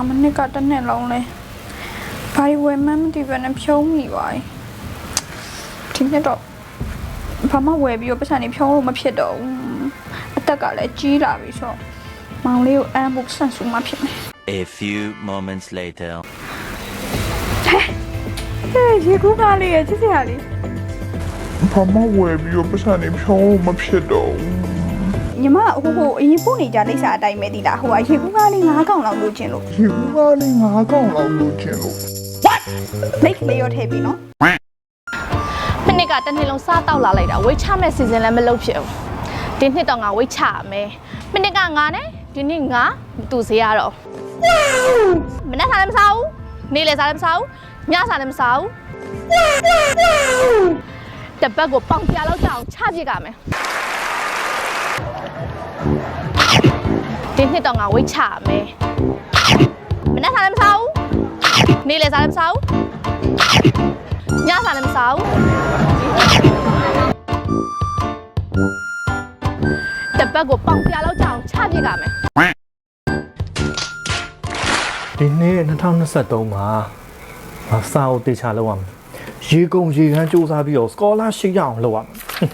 မနစ်ကတစ်နှစ်လုံးလဲဘာဝယ်မှန်းမသိဘဲနဲ့ဖြုံးမိပါဒီနေ့တော့ဘာမှဝယ်ပြီးတော့ပတ်စံနေဖြုံးလို့မဖြစ်တော့ဘူးအသက်ကလည်းကြီးလာပြီဆိုမောင်လေးကိုအမ်းဖို့ဆန့်ဆူမှဖြစ်မယ် A few moments later. ဟဲ့ရေကူးကားလေးရဲ့ချစ်စရာလေး ဘာမှဝယ်ပြီးတော့ပတ်စံနေဖြုံးလို့မဖြစ်တော့ဘူး ညီမဟိုအရင်ပို့နေကြလိမ့်စာအတိုင်းပဲဒီလားဟိုကရေကူးကားလေး9កောင်လောက်လိုချင်လို့ ဒီဘာလေး9កောင်လောက်လိုချင်လို့ လိတ်လေးရောထည့်ပြီးနော် မနစ်ကတစ်နှစ်လုံးစားတောက်လာလိုက်တာဝိတ်ချမဲ့စီစဉ်လည်းမလုပ်ဖြစ်ဘူးဒီနှစ်တော့ငါဝိတ်ချရမယ်မနစ်ကငါနဲ့ဒီနှစ်ငါတူစေရတော့မနက်စားလည်းမစားဘူးနေ့လည်းစားလည်းမစားဘူးညစားလည်းမစားဘူးတပတ်ကိုပေါင်ပြလောက်ကြအောင်ချပြစ်ကြမယ်ဒီနှစ်တော့ငါဝိတ်ချရမယ်မနက်စားလည်းမစားဘူးနေ့လည်းစားလည်းမစားဘူးညစားလည်းမစားဘူးတပတ်ကိုပေါင်ပြလောက်ကြအောင်ချပြစ်ကြမယ် ဒီနေ့2023မှာစာအုပ်တေချာလောက်ရမယ်ရေကုန်ရေခမ်းစူးစမ်းပြီးတော့ scholarship ရအောင်လုပ်ရမ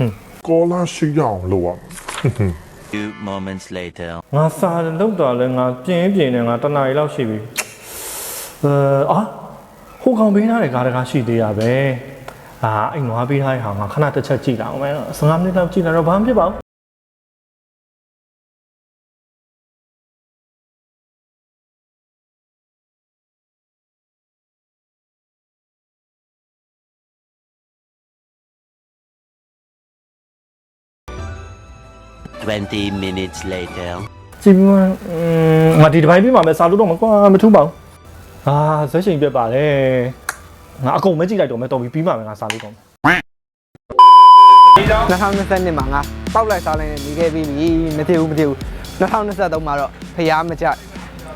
ယ် ကောလာရှိရအောင်လုပ်ရမယ် Few moments later. ငါစာလောက်တာလဲငါပြင်းနေငါတနားရီလောက်ရှိပြီဟိုကောင်ပေးထားတဲ့ကားတကားရှိသေးရပဲအိမ်နွားပေးထားတဲ့ဟာငါခဏတစ်ချက်ကြည့်လာအောင်မယ်15မိနစ်လောက်ကြည့်လာတော့ဘာမှဖြစ်ပါဘူး20 minutes later. ကြည့်ပြီးမှငါဒီတစ်ပိုင်းပြီးမှပဲစာလို့တော့မကွာမထူးပါဘူးဇက်ရှင်ပြက်ပါလေငါအကုန်မကြည့်လိုက်တော့မယ်တော်ပြီပြီးမှပဲငါစာလို့တော့2022မှာငါတောက်လိုက်စားလိုက်နေခဲ့ပြီမထည့်ဘူး2023မှာတော့ဖျားမကြိုက်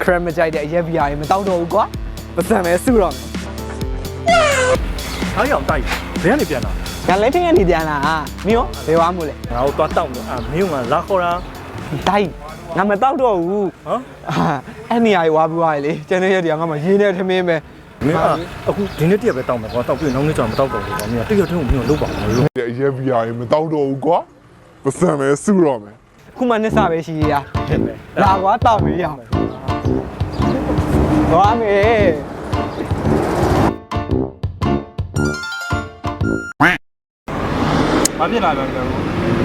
ခရမကြိုက်တဲ့အရက်ဘီယာတွေမတောက်တော့ဘူးကွာပတ်စံပဲစုတော့မယ် အားရအောင်တိုက်ဘယ်ကနေပြန်လာ ငါလက်ထက်ကနေပြန်လာမင်းရောဘယ်ဝါမို့လဲ ငါတို့သွားတောက်လို့မင်းကလာခေါ်တာ တိုက်ငါမတောက်တော့ဘူး ဟမ် အဲ့နေရာကြီးဝါပြီးသွားလေကျန်တဲ့ရက်တွေကငါမှရင်းနေထမင်းပဲ မင်းအခုဒီနေ့တရက်ပဲတောက်မယ်ကွာတောက်ပြီးနောက်နေ့ကျတော့မတောက်တော့ဘူးကွာမင်းတရက်ထုံးကိုမင်းလုပ်ပါမယ်လို့ ဒီအရက်ဘီယာတွေမတောက်တော့ဘူးကွာပတ်စံပဲစုတော့မယ် ခုမှနှစ်ဆပဲရှိရလာကွာတောက်မေးရအောင်သွားမေး ဘာဖြစ်လာလဲကျွန်တော်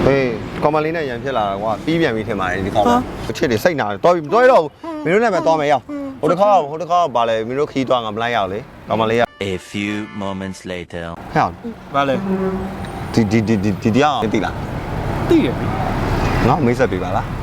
ဟေးကောင်မလေးနဲ့ရန်ဖြစ်လာတာကွာပြီးပြန်ပြီးထင်ပါတယ်ဒီကောင်အချစ်တွေစိတ်နာတယ်တော်ပြီတော်ရတော့မင်းတို့နဲ့ပဲသွားမယ်ရောက်ဟိုတစ်ခါကဘာလဲမင်းတို့ခီးသွားငါမလိုက်ရောက်လေကောင်မလေးက A few moments later. ဟဲ့ ဘာလဲ ဒီတရားသိလား သိတယ် ငါမိတ်ဆက်ပေးပါလား